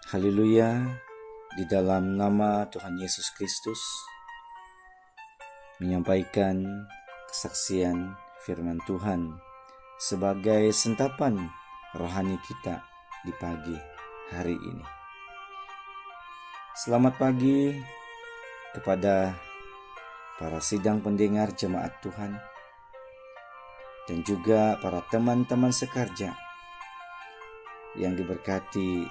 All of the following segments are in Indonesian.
Haleluya, di dalam nama Tuhan Yesus Kristus menyampaikan kesaksian firman Tuhan sebagai sentapan rohani kita di pagi hari ini. Selamat pagi kepada para sidang pendengar jemaat Tuhan dan juga para teman-teman sekerja yang diberkati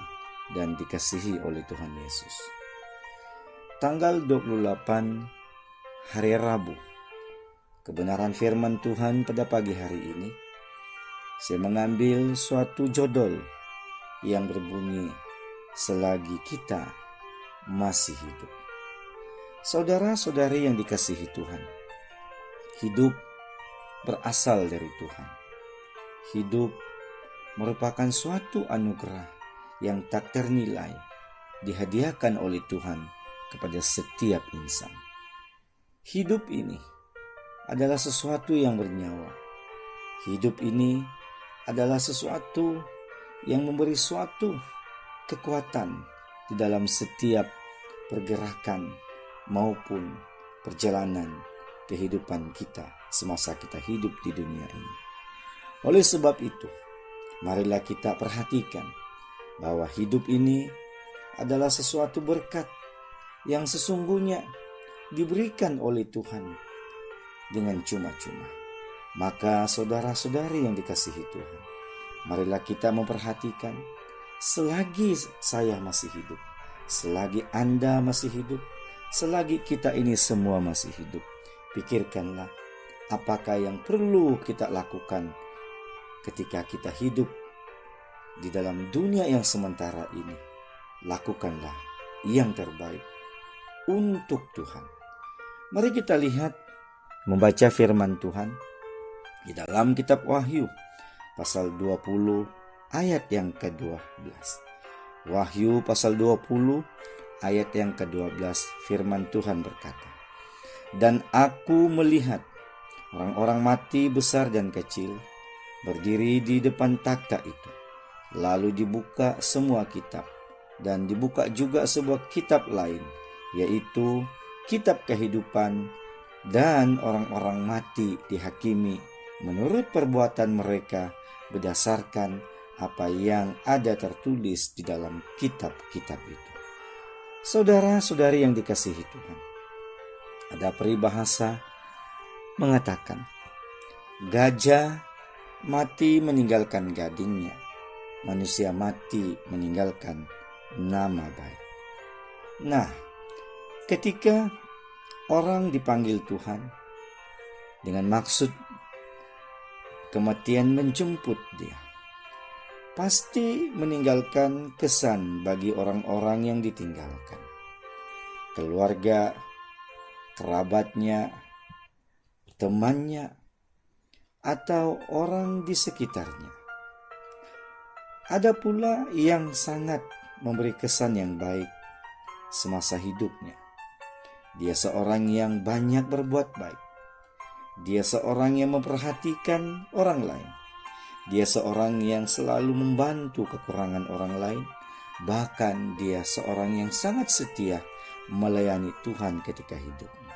dan dikasihi oleh Tuhan Yesus. Tanggal 28 hari Rabu, kebenaran firman Tuhan pada pagi hari ini, saya mengambil suatu judul yang berbunyi, selagi kita masih hidup. Saudara-saudari yang dikasihi Tuhan, hidup berasal dari Tuhan. Hidup merupakan suatu anugerah yang tak ternilai dihadiahkan oleh Tuhan kepada setiap insan. Hidup ini adalah sesuatu yang bernyawa. Hidup ini adalah sesuatu yang memberi suatu kekuatan di dalam setiap pergerakan maupun perjalanan kehidupan kita semasa kita hidup di dunia ini. Oleh sebab itu, marilah kita perhatikan bahwa hidup ini adalah sesuatu berkat yang sesungguhnya diberikan oleh Tuhan dengan cuma-cuma. Maka saudara-saudari yang dikasihi Tuhan, marilah kita memperhatikan, selagi saya masih hidup, selagi Anda masih hidup, selagi kita ini semua masih hidup, pikirkanlah apakah yang perlu kita lakukan ketika kita hidup di dalam dunia yang sementara ini. Lakukanlah yang terbaik untuk Tuhan. Mari kita lihat membaca firman Tuhan di dalam kitab Wahyu pasal 20 ayat yang ke-12. Wahyu pasal 20 ayat yang ke-12, firman Tuhan berkata, "Dan aku melihat orang-orang mati besar dan kecil berdiri di depan takhta itu. Lalu dibuka semua kitab, dan dibuka juga sebuah kitab lain, yaitu kitab kehidupan, dan orang-orang mati dihakimi menurut perbuatan mereka berdasarkan apa yang ada tertulis di dalam kitab-kitab itu." Saudara-saudari yang dikasihi Tuhan, ada peribahasa mengatakan, gajah mati meninggalkan gadingnya, manusia mati meninggalkan nama baik. Nah, ketika orang dipanggil Tuhan dengan maksud kematian menjemput dia, pasti meninggalkan kesan bagi orang-orang yang ditinggalkan. Keluarga, kerabatnya, temannya, atau orang di sekitarnya. Ada pula yang sangat memberi kesan yang baik semasa hidupnya. Dia seorang yang banyak berbuat baik. Dia seorang yang memperhatikan orang lain. Dia seorang yang selalu membantu kekurangan orang lain. Bahkan dia seorang yang sangat setia melayani Tuhan ketika hidupnya.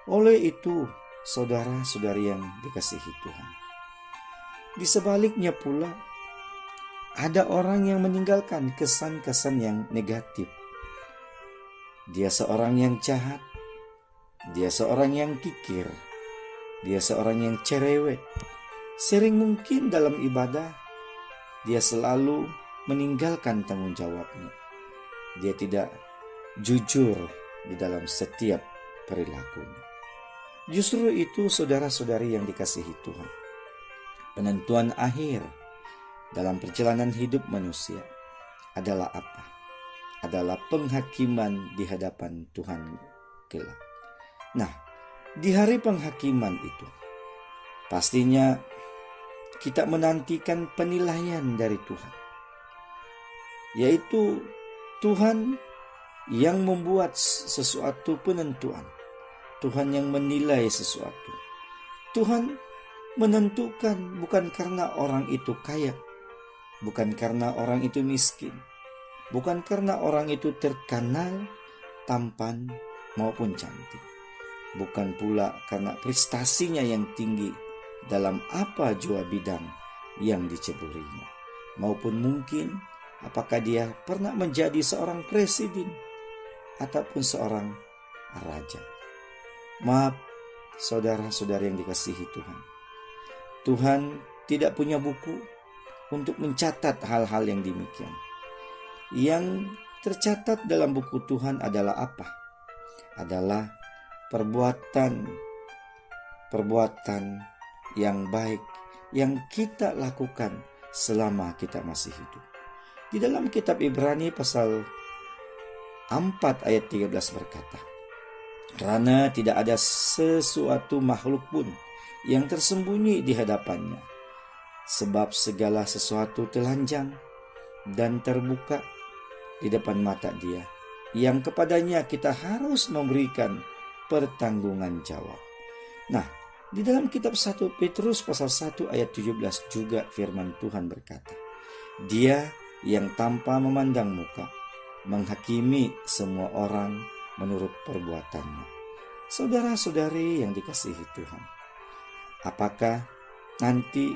Oleh itu, saudara-saudari yang dikasihi Tuhan, di sebaliknya pula, ada orang yang meninggalkan kesan-kesan yang negatif. Dia seorang yang jahat, dia seorang yang kikir, dia seorang yang cerewet. Sering mungkin dalam ibadah, dia selalu meninggalkan tanggung jawabnya. Dia tidak jujur di dalam setiap perilakunya. Justru itu, saudara-saudari yang dikasihi Tuhan, penentuan akhir dalam perjalanan hidup manusia adalah apa? Adalah penghakiman di hadapan Tuhan kelak. Nah, di hari penghakiman itu, pastinya kita menantikan penilaian dari Tuhan, yaitu Tuhan yang membuat sesuatu penentuan. Tuhan yang menilai sesuatu. Tuhan menentukan bukan karena orang itu kaya, bukan karena orang itu miskin, bukan karena orang itu terkenal, tampan, maupun cantik. Bukan pula karena prestasinya yang tinggi dalam apa jua bidang yang diceburinya. Maupun mungkin apakah dia pernah menjadi seorang presiden ataupun seorang raja. Maaf, saudara-saudari yang dikasihi Tuhan. Tuhan tidak punya buku untuk mencatat hal-hal yang demikian. Yang tercatat dalam buku Tuhan adalah apa? Adalah perbuatan yang baik yang kita lakukan selama kita masih hidup. Di dalam kitab Ibrani pasal 4 ayat 13 berkata, "Karena tidak ada sesuatu makhluk pun yang tersembunyi di hadapannya, sebab segala sesuatu telanjang dan terbuka di depan mata Dia, yang kepadanya kita harus memberikan pertanggungan jawab." Nah, di dalam kitab 1 Petrus pasal 1 ayat 17 juga firman Tuhan berkata, "Dia yang tanpa memandang muka menghakimi semua orang menurut perbuatannya." Saudara-saudari yang dikasihi Tuhan, apakah nanti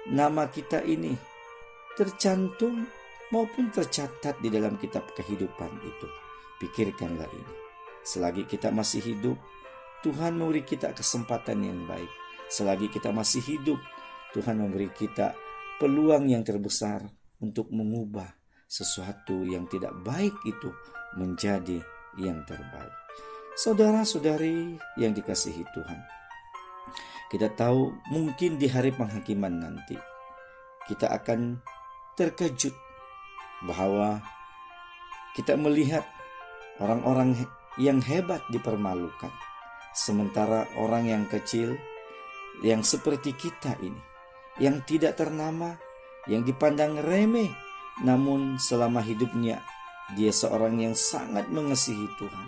nama kita ini tercantum maupun tercatat di dalam kitab kehidupan itu? Pikirkanlah ini. Selagi kita masih hidup, Tuhan memberi kita kesempatan yang baik. Selagi kita masih hidup, Tuhan memberi kita peluang yang terbesar untuk mengubah sesuatu yang tidak baik itu menjadi yang terbaik. Saudara-saudari yang dikasihi Tuhan, kita tahu mungkin di hari penghakiman nanti kita akan terkejut bahwa kita melihat orang-orang yang hebat dipermalukan, sementara orang yang kecil, yang seperti kita ini, yang tidak ternama, yang dipandang remeh, namun selama hidupnya dia seorang yang sangat mengasihi Tuhan.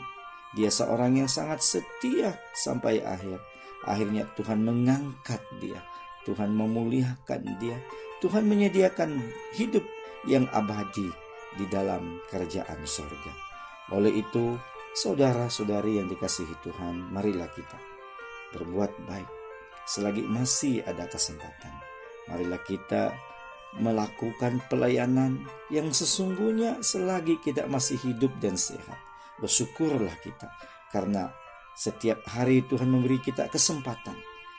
Dia seorang yang sangat setia sampai akhir. Akhirnya Tuhan mengangkat dia, Tuhan memuliakan dia, Tuhan menyediakan hidup yang abadi di dalam kerajaan sorga. Oleh itu, saudara-saudari yang dikasihi Tuhan, marilah kita berbuat baik selagi masih ada kesempatan. Marilah kita melakukan pelayanan yang sesungguhnya selagi kita masih hidup dan sehat. Bersyukurlah kita karena setiap hari Tuhan memberi kita kesempatan,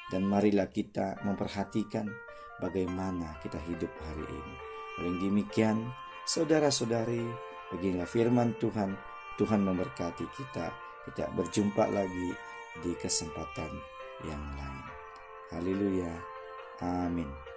dan marilah kita memperhatikan bagaimana kita hidup hari ini. Paling demikian, saudara-saudari, beginilah firman Tuhan. Tuhan memberkati kita. Kita berjumpa lagi di kesempatan yang lain. Haleluya. Amin.